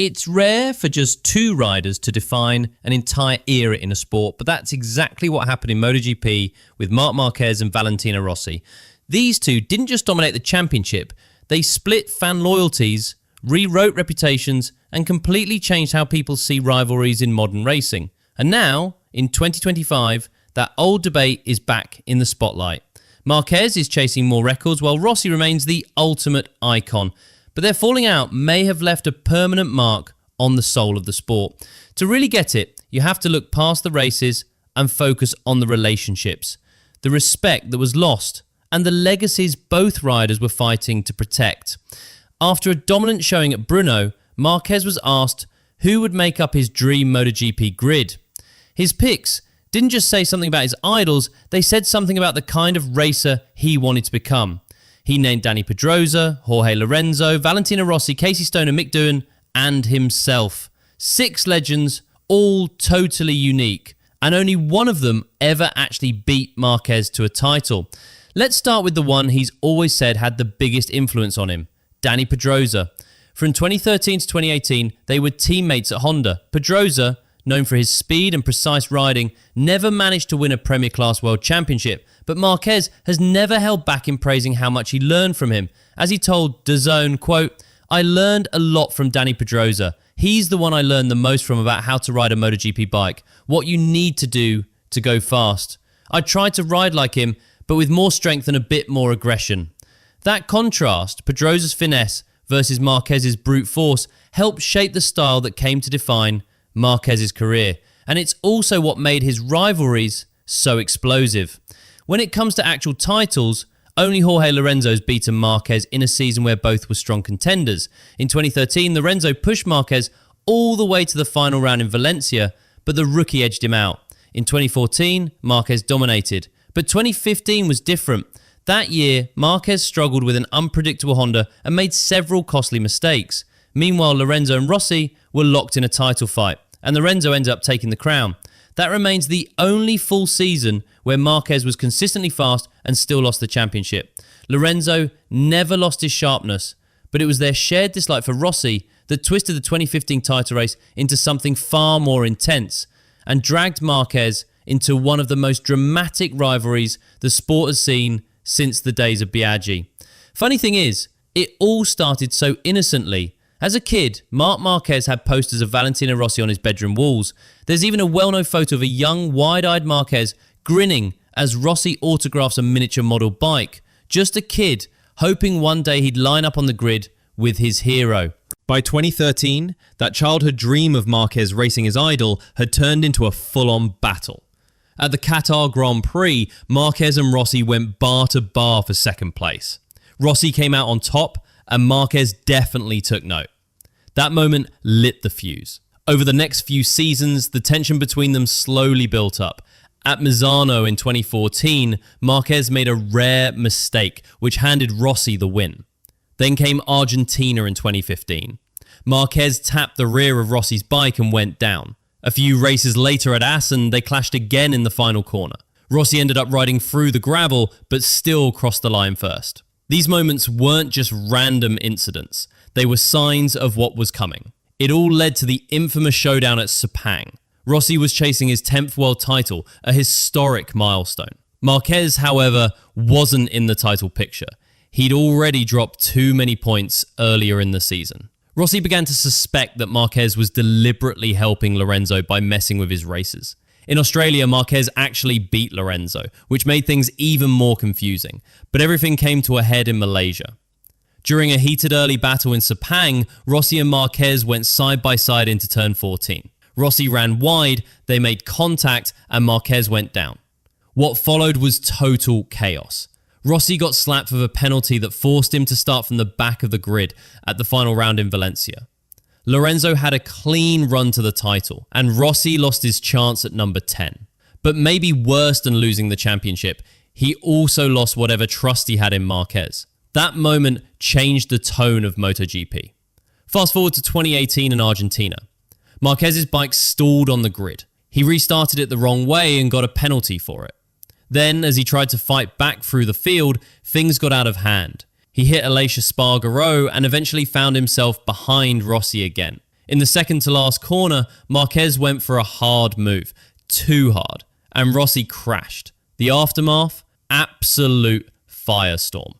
It's rare for just two riders to define an entire era in a sport, but that's exactly what happened in MotoGP with Marc Marquez and Valentino Rossi. These two didn't just dominate the championship, they split fan loyalties, rewrote reputations, and completely changed how people see rivalries in modern racing. And now, in 2025, that old debate is back in the spotlight. Marquez is chasing more records while Rossi remains the ultimate icon. But their falling out may have left a permanent mark on the soul of the sport. To really get it, you have to look past the races and focus on the relationships, the respect that was lost, and the legacies both riders were fighting to protect. After a dominant showing at Brno, Marquez was asked who would make up his dream MotoGP grid. His picks didn't just say something about his idols, they said something about the kind of racer he wanted to become. He named Dani Pedrosa, Jorge Lorenzo, Valentino Rossi, Casey Stoner, Mick Doohan, and himself. 6 legends, all totally unique, and only one of them ever actually beat Marquez to a title. Let's start with the one he's always said had the biggest influence on him, Dani Pedrosa. From 2013 to 2018, they were teammates at Honda. Pedrosa, known for his speed and precise riding, never managed to win a Premier Class World Championship, but Marquez has never held back in praising how much he learned from him. As he told DAZN, quote, "I learned a lot from Dani Pedrosa. He's the one I learned the most from about how to ride a MotoGP bike, what you need to do to go fast. I tried to ride like him, but with more strength and a bit more aggression." That contrast, Pedrosa's finesse versus Marquez's brute force, helped shape the style that came to define Marquez's career. And it's also what made his rivalries so explosive. When it comes to actual titles, only Jorge Lorenzo's beaten Marquez in a season where both were strong contenders. In 2013, Lorenzo pushed Marquez all the way to the final round in Valencia, but the rookie edged him out. In 2014, Marquez dominated. But 2015 was different. That year, Marquez struggled with an unpredictable Honda and made several costly mistakes. Meanwhile, Lorenzo and Rossi were locked in a title fight, and Lorenzo ended up taking the crown. That remains the only full season where Marquez was consistently fast and still lost the championship. Lorenzo never lost his sharpness, but it was their shared dislike for Rossi that twisted the 2015 title race into something far more intense and dragged Marquez into one of the most dramatic rivalries the sport has seen since the days of Biaggi. Funny thing is, it all started so innocently. As a kid, Marc Marquez had posters of Valentino Rossi on his bedroom walls. There's even a well-known photo of a young, wide-eyed Marquez grinning as Rossi autographs a miniature model bike. Just a kid, hoping one day he'd line up on the grid with his hero. By 2013, that childhood dream of Marquez racing his idol had turned into a full-on battle. At the Qatar Grand Prix, Marquez and Rossi went bar to bar for second place. Rossi came out on top, and Marquez definitely took note. That moment lit the fuse. Over the next few seasons, the tension between them slowly built up. At Misano in 2014, Marquez made a rare mistake, which handed Rossi the win. Then came Argentina in 2015. Marquez tapped the rear of Rossi's bike and went down. A few races later at Assen, they clashed again in the final corner. Rossi ended up riding through the gravel, but still crossed the line first. These moments weren't just random incidents. They were signs of what was coming. It all led to the infamous showdown at Sepang. Rossi was chasing his 10th world title, a historic milestone. Marquez, however, wasn't in the title picture. He'd already dropped too many points earlier in the season. Rossi began to suspect that Marquez was deliberately helping Lorenzo by messing with his races. In Australia, Marquez actually beat Lorenzo, which made things even more confusing, but everything came to a head in Malaysia. During a heated early battle in Sepang, Rossi and Marquez went side by side into turn 14. Rossi ran wide, they made contact, and Marquez went down. What followed was total chaos. Rossi got slapped with a penalty that forced him to start from the back of the grid at the final round in Valencia. Lorenzo had a clean run to the title, and Rossi lost his chance at number 10. But maybe worse than losing the championship, he also lost whatever trust he had in Marquez. That moment changed the tone of MotoGP. Fast forward to 2018 in Argentina. Marquez's bike stalled on the grid. He restarted it the wrong way and got a penalty for it. Then, as he tried to fight back through the field, things got out of hand. He hit Aleix Espargaro and eventually found himself behind Rossi again. In the second to last corner, Marquez went for a hard move, too hard, and Rossi crashed. The aftermath? Absolute firestorm.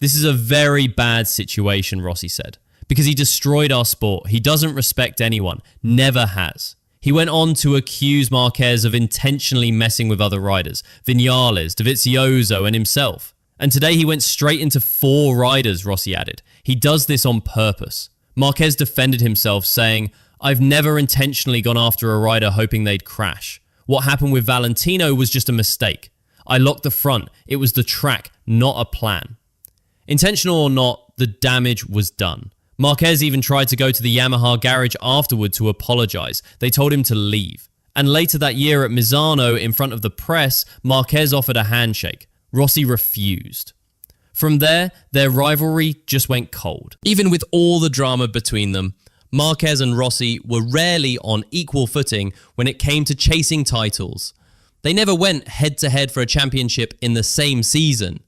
This is a very bad situation, Rossi said, because he destroyed our sport. He doesn't respect anyone, never has. He went on to accuse Marquez of intentionally messing with other riders, Vinales, Dovizioso, and himself. And today he went straight into 4 riders, Rossi added. He does this on purpose. Marquez defended himself, saying, "I've never intentionally gone after a rider hoping they'd crash. What happened with Valentino was just a mistake. I locked the front. It was the track, not a plan." Intentional or not, the damage was done. Marquez even tried to go to the Yamaha garage afterward to apologize. They told him to leave. And later that year at Misano, in front of the press, Marquez offered a handshake. Rossi refused. From there, their rivalry just went cold. Even with all the drama between them, Marquez and Rossi were rarely on equal footing when it came to chasing titles. They never went head-to-head for a championship in the same season.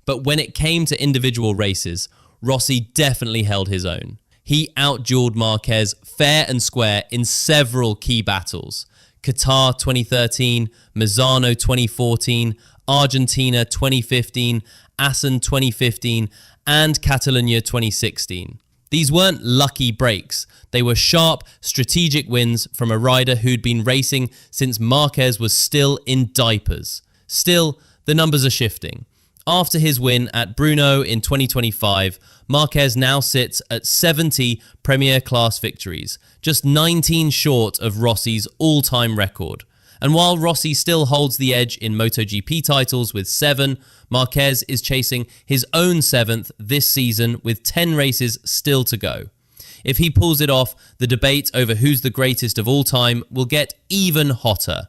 But when it came to individual races, Rossi definitely held his own. He outdueled Marquez fair and square in several key battles. Qatar 2013, Misano 2014, Argentina 2015, Assen 2015, and Catalonia 2016. These weren't lucky breaks. They were sharp, strategic wins from a rider who'd been racing since Marquez was still in diapers. Still, the numbers are shifting. After his win at Brno in 2025, Marquez now sits at 70 Premier Class victories, just 19 short of Rossi's all-time record. And while Rossi still holds the edge in MotoGP titles with 7, Marquez is chasing his own 7th this season with 10 races still to go. If he pulls it off, the debate over who's the greatest of all time will get even hotter.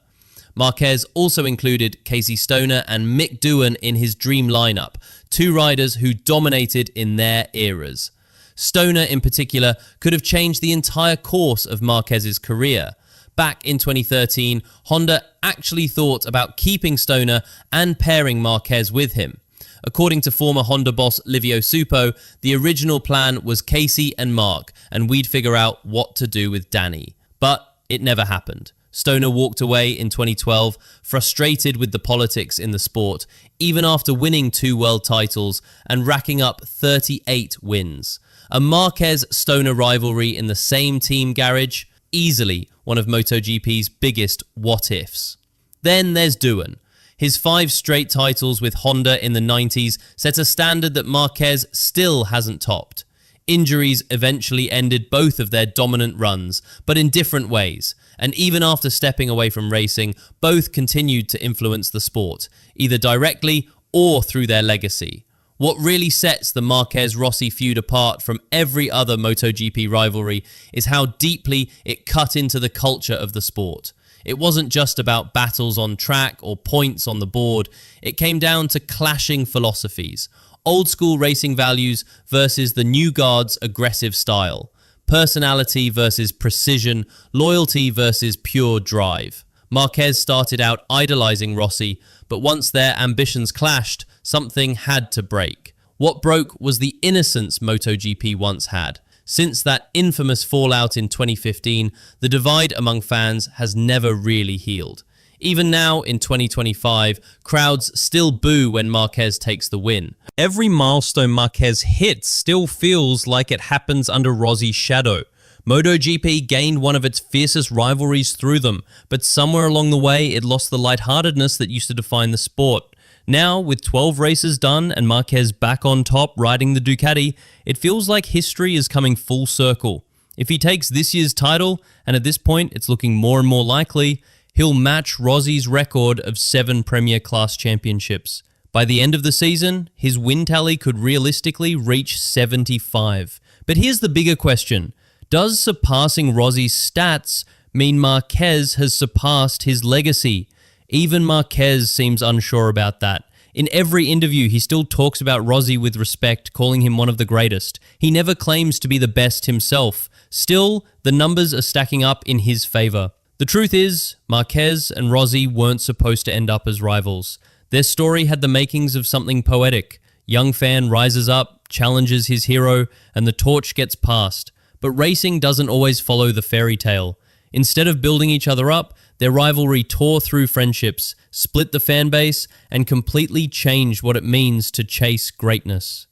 Marquez also included Casey Stoner and Mick Doohan in his dream lineup, 2 riders who dominated in their eras. Stoner in particular could have changed the entire course of Marquez's career. Back in 2013, Honda actually thought about keeping Stoner and pairing Marquez with him. According to former Honda boss Livio Supo, the original plan was Casey and Mark, and we'd figure out what to do with Danny. But it never happened. Stoner walked away in 2012, frustrated with the politics in the sport, even after winning 2 world titles and racking up 38 wins. A Marquez-Stoner rivalry in the same team garage? Easily one of MotoGP's biggest what-ifs. Then there's Doohan. His 5 straight titles with Honda in the 90s set a standard that Marquez still hasn't topped. Injuries eventually ended both of their dominant runs, but in different ways. And even after stepping away from racing, both continued to influence the sport, either directly or through their legacy. What really sets the Marquez-Rossi feud apart from every other MotoGP rivalry is how deeply it cut into the culture of the sport. It wasn't just about battles on track or points on the board. It came down to clashing philosophies. Old school racing values versus the new guard's aggressive style. Personality versus precision. Loyalty versus pure drive. Marquez started out idolizing Rossi, but once their ambitions clashed, something had to break. What broke was the innocence MotoGP once had. Since that infamous fallout in 2015, the divide among fans has never really healed. Even now, in 2025, crowds still boo when Marquez takes the win. Every milestone Marquez hits still feels like it happens under Rossi's shadow. MotoGP gained one of its fiercest rivalries through them, but somewhere along the way it lost the lightheartedness that used to define the sport. Now, with 12 races done and Marquez back on top riding the Ducati, it feels like history is coming full circle. If he takes this year's title, and at this point it's looking more and more likely, he'll match Rossi's record of 7 Premier Class championships. By the end of the season, his win tally could realistically reach 75. But here's the bigger question. Does surpassing Rossi's stats mean Marquez has surpassed his legacy? Even Marquez seems unsure about that. In every interview, he still talks about Rossi with respect, calling him one of the greatest. He never claims to be the best himself. Still, the numbers are stacking up in his favor. The truth is, Marquez and Rossi weren't supposed to end up as rivals. Their story had the makings of something poetic. Young fan rises up, challenges his hero, and the torch gets passed. But racing doesn't always follow the fairy tale. Instead of building each other up, their rivalry tore through friendships, split the fan base, and completely changed what it means to chase greatness.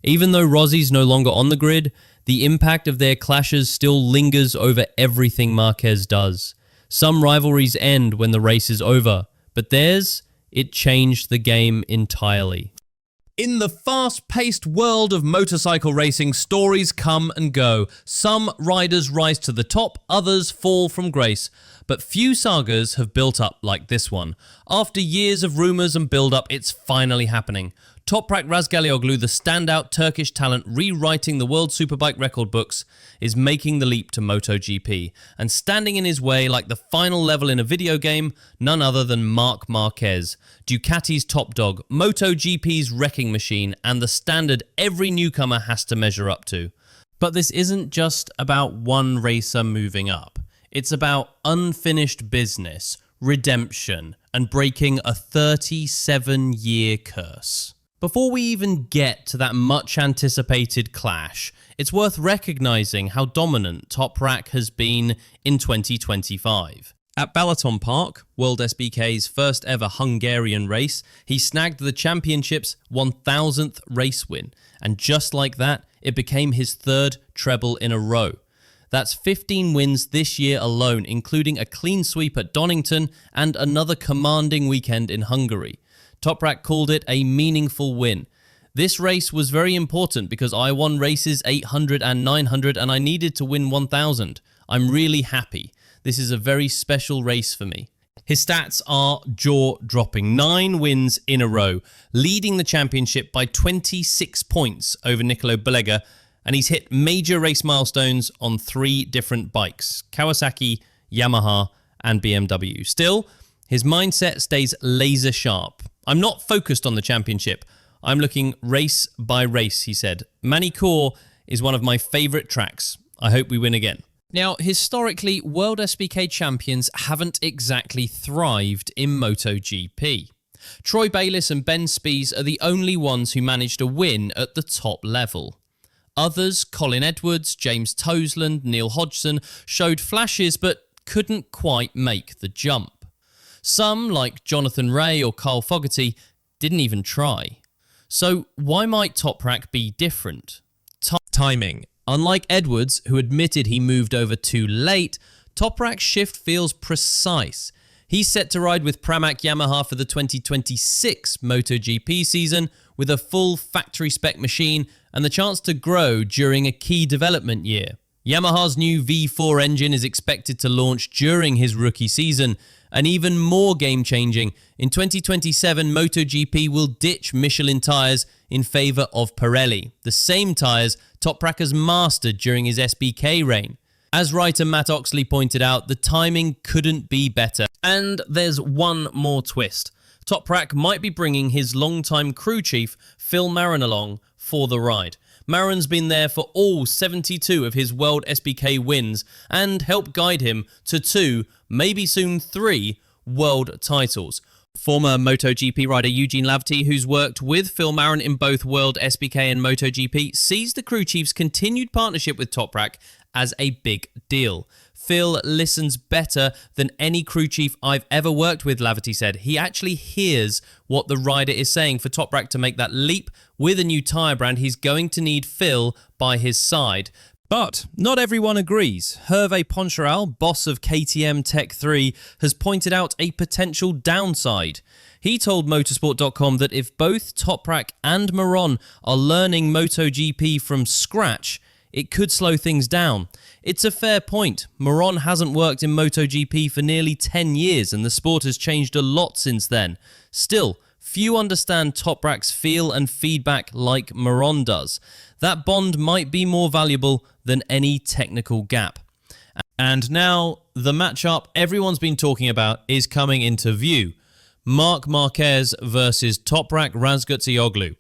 Even though Rossi's no longer on the grid, the impact of their clashes still lingers over everything Marquez does. Some rivalries end when the race is over, but theirs, it changed the game entirely. In the fast-paced world of motorcycle racing, stories come and go. Some riders rise to the top, others fall from grace. But few sagas have built up like this one. After years of rumours and build-up, it's finally happening. Toprak Razgatlioglu, the standout Turkish talent rewriting the World Superbike record books, is making the leap to MotoGP. And standing in his way like the final level in a video game, none other than Marc Marquez, Ducati's top dog, MotoGP's wrecking machine, and the standard every newcomer has to measure up to. But this isn't just about one racer moving up. It's about unfinished business, redemption, and breaking a 37-year curse. Before we even get to that much-anticipated clash, it's worth recognising how dominant Toprak has been in 2025. At Balaton Park, World SBK's first ever Hungarian race, he snagged the championship's 1,000th race win, and just like that, it became his third treble in a row. That's 15 wins this year alone, including a clean sweep at Donington and another commanding weekend in Hungary. Toprak called it a meaningful win. This race was very important because I won races 800 and 900 and I needed to win 1000. I'm really happy. This is a very special race for me. His stats are jaw-dropping. 9 wins in a row, leading the championship by 26 points over Nicolo Belega, and he's hit major race milestones on 3 different bikes: Kawasaki, Yamaha, and BMW. Still, his mindset stays laser sharp. I'm not focused on the championship. I'm looking race by race, he said. Manicourt is one of my favourite tracks. I hope we win again. Now, historically, World SBK champions haven't exactly thrived in MotoGP. Troy Bayliss and Ben Spies are the only ones who managed a win at the top level. Others, Colin Edwards, James Toseland, Neil Hodgson, showed flashes but couldn't quite make the jump. Some, like Jonathan Ray or Carl Fogarty, didn't even try. So why might Toprak be different? Timing. Unlike Edwards, who admitted he moved over too late, Toprak's shift feels precise. He's set to ride with Pramac Yamaha for the 2026 MotoGP season with a full factory-spec machine and the chance to grow during a key development year. Yamaha's new V4 engine is expected to launch during his rookie season, and even more game-changing, in 2027 MotoGP will ditch Michelin tyres in favour of Pirelli, the same tyres Toprak has mastered during his SBK reign. As writer Matt Oxley pointed out, the timing couldn't be better. And there's one more twist. Toprak might be bringing his longtime crew chief, Phil Marron, along for the ride. Marron's been there for all 72 of his World SBK wins and helped guide him to 2, maybe soon 3, world titles. Former MotoGP rider Eugene Lavty, who's worked with Phil Marron in both World SBK and MotoGP, sees the crew chief's continued partnership with Toprak as a big deal. Phil listens better than any crew chief I've ever worked with, Lavity said. He actually hears what the rider is saying. For Toprak to make that leap with a new tyre brand, he's going to need Phil by his side. But not everyone agrees. Hervé Poncharal, boss of KTM Tech 3, has pointed out a potential downside. He told motorsport.com that if both Toprak and Marron are learning MotoGP from scratch, it could slow things down. It's a fair point. Marron hasn't worked in MotoGP for nearly 10 years and the sport has changed a lot since then. Still, few understand Toprak's feel and feedback like Marron does. That bond might be more valuable than any technical gap. And now, the matchup everyone's been talking about is coming into view. Marc Marquez versus Toprak Razgatlioglu.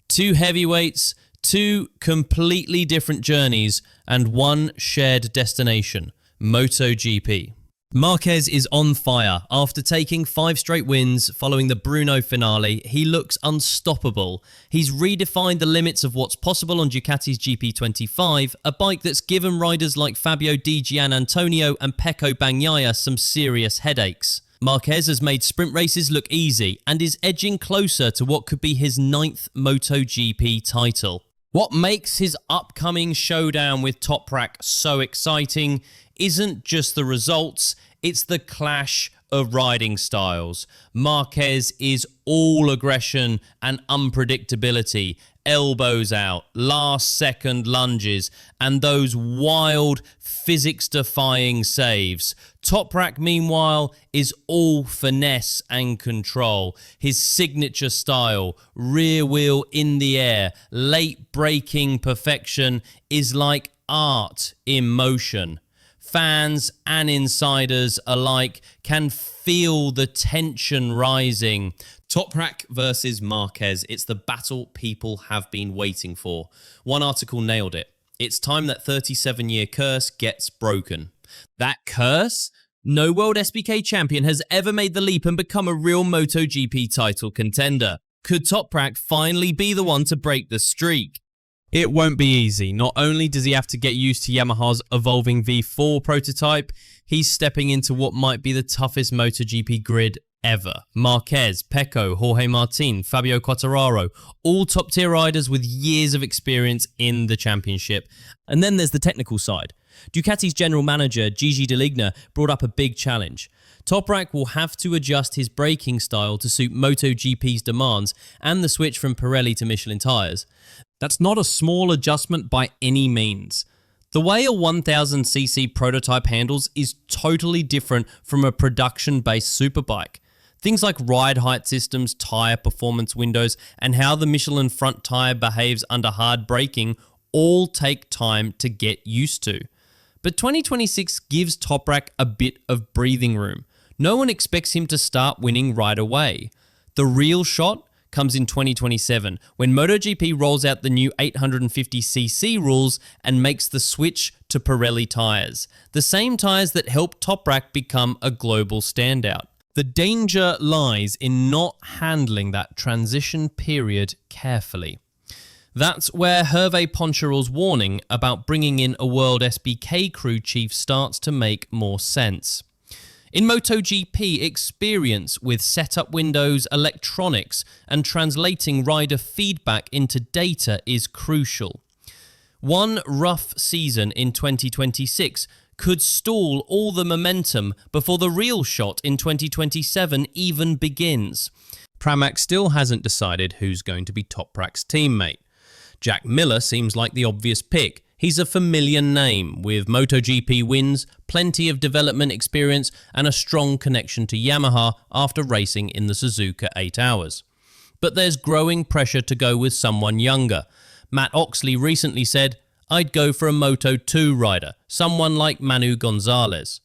2 heavyweights, 2 completely different journeys, and 1 shared destination, MotoGP. Marquez is on fire. After taking 5 straight wins following the Brno finale, he looks unstoppable. He's redefined the limits of what's possible on Ducati's GP25, a bike that's given riders like Fabio Di Giannantonio and Pecco Bagnaia some serious headaches. Marquez has made sprint races look easy and is edging closer to what could be his 9th MotoGP title. What makes his upcoming showdown with Toprak so exciting isn't just the results, it's the clash of riding styles. Marquez is all aggression and unpredictability, elbows out, last second lunges, and those wild physics-defying saves. Toprak, meanwhile, is all finesse and control. His signature style, rear wheel in the air, late braking perfection, is like art in motion. Fans and insiders alike can feel the tension rising. Toprak versus Marquez. It's the battle people have been waiting for. One article nailed it. It's time that 37-year curse gets broken. That curse? No World SBK champion has ever made the leap and become a real MotoGP title contender. Could Toprak finally be the one to break the streak? It won't be easy. Not only does he have to get used to Yamaha's evolving V4 prototype, he's stepping into what might be the toughest MotoGP grid ever. Marquez, Pecco, Jorge Martin, Fabio Quartararo, all top-tier riders with years of experience in the championship. And then there's the technical side. Ducati's general manager, Gigi Dall'Igna, brought up a big challenge. Toprak will have to adjust his braking style to suit MotoGP's demands and the switch from Pirelli to Michelin tyres. That's not a small adjustment by any means. The way a 1000cc prototype handles is totally different from a production-based superbike. Things like ride height systems, tyre performance windows, and how the Michelin front tyre behaves under hard braking all take time to get used to. But 2026 gives Toprak a bit of breathing room. No one expects him to start winning right away. The real shot comes in 2027, when MotoGP rolls out the new 850cc rules and makes the switch to Pirelli tyres, the same tyres that helped Toprak become a global standout. The danger lies in not handling that transition period carefully. That's where Hervé Poncharoul's warning about bringing in a World SBK crew chief starts to make more sense. In MotoGP, experience with setup windows, electronics, and translating rider feedback into data is crucial. One rough season in 2026 could stall all the momentum before the real shot in 2027 even begins. Pramac still hasn't decided who's going to be Toprak's teammate. Jack Miller seems like the obvious pick. He's a familiar name with MotoGP wins, plenty of development experience, and a strong connection to Yamaha after racing in the Suzuka 8 Hours. But there's growing pressure to go with someone younger. Matt Oxley recently said, "I'd go for a Moto2 rider, someone like Manu Gonzalez."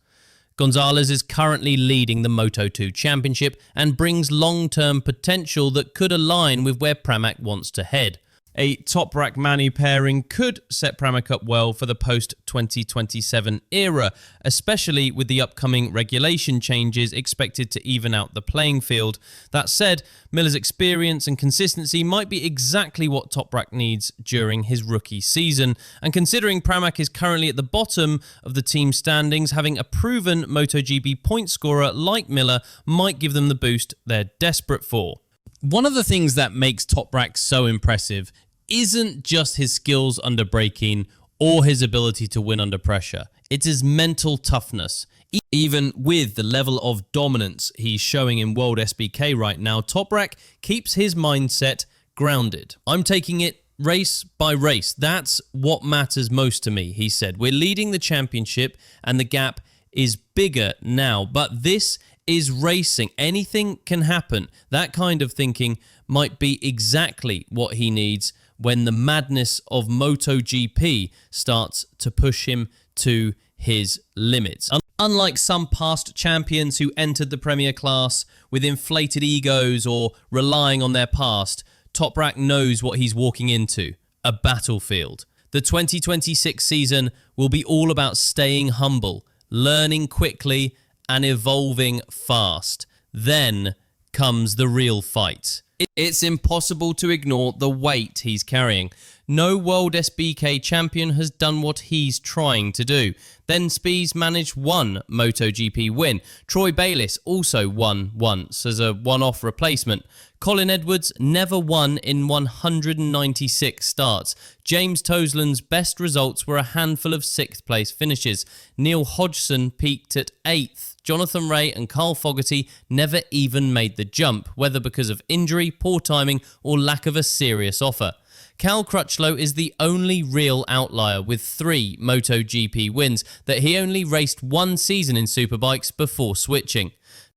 Gonzalez is currently leading the Moto2 championship and brings long-term potential that could align with where Pramac wants to head. A Toprak-Manu pairing could set Pramac up well for the post-2027 era, especially with the upcoming regulation changes expected to even out the playing field. That said, Miller's experience and consistency might be exactly what Toprak needs during his rookie season, and considering Pramac is currently at the bottom of the team standings, having a proven MotoGP point scorer like Miller might give them the boost they're desperate for. One of the things that makes Toprak so impressive isn't just his skills under braking or his ability to win under pressure. It's his mental toughness. Even with the level of dominance he's showing in World SBK right now, Toprak keeps his mindset grounded. "I'm taking it race by race. That's what matters most to me," he said. "We're leading the championship and the gap is bigger now, but this is racing. Anything can happen." That kind of thinking might be exactly what he needs when the madness of MotoGP starts to push him to his limits. Unlike some past champions who entered the Premier class with inflated egos or relying on their past, Toprak knows what he's walking into: a battlefield. The 2026 season will be all about staying humble, learning quickly, and evolving fast. Then comes the real fight. It's impossible to ignore the weight he's carrying. No World SBK champion has done what he's trying to do. Then Spies managed one MotoGP win. Troy Bayliss also won once as a one-off replacement. Colin Edwards never won in 196 starts. James Tosland's best results were a handful of 6th place finishes. Neil Hodgson peaked at 8th. Jonathan Ray and Carl Fogarty never even made the jump, whether because of injury, poor timing, or lack of a serious offer. Cal Crutchlow is the only real outlier with 3 MotoGP wins, that he only raced 1 season in Superbikes before switching.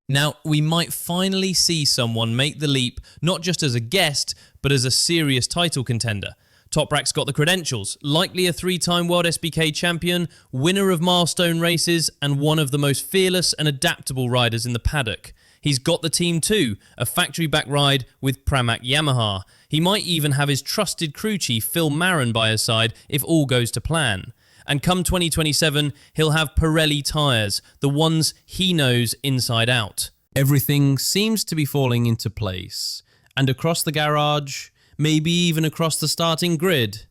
Now, we might finally see someone make the leap, not just as a guest, but as a serious title contender. Toprak's got the credentials, likely a 3-time World SBK champion, winner of milestone races, and one of the most fearless and adaptable riders in the paddock. He's got the team too, a factory-back ride with Pramac Yamaha. He might even have his trusted crew chief Phil Marin by his side if all goes to plan. And come 2027, he'll have Pirelli tyres, the ones he knows inside out. Everything seems to be falling into place. And across the garage, maybe even across the starting grid,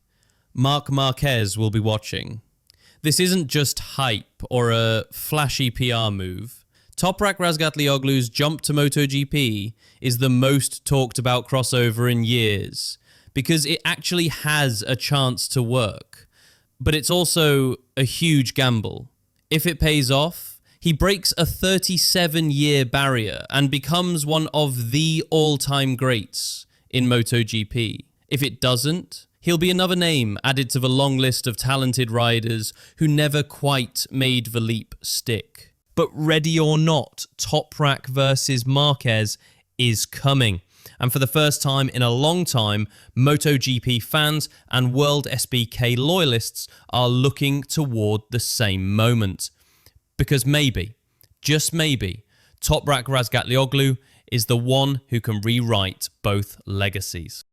Marc Marquez will be watching. This isn't just hype or a flashy PR move. Toprak Razgatlioglu's jump to MotoGP is the most talked about crossover in years, because it actually has a chance to work. But it's also a huge gamble. If it pays off, he breaks a 37-year barrier and becomes one of the all-time greats in MotoGP. If it doesn't, he'll be another name added to the long list of talented riders who never quite made the leap stick. But ready or not, Toprak versus Marquez is coming. And for the first time in a long time, MotoGP fans and World SBK loyalists are looking toward the same moment. Because maybe, just maybe, Toprak Razgatlioglu is the one who can rewrite both legacies.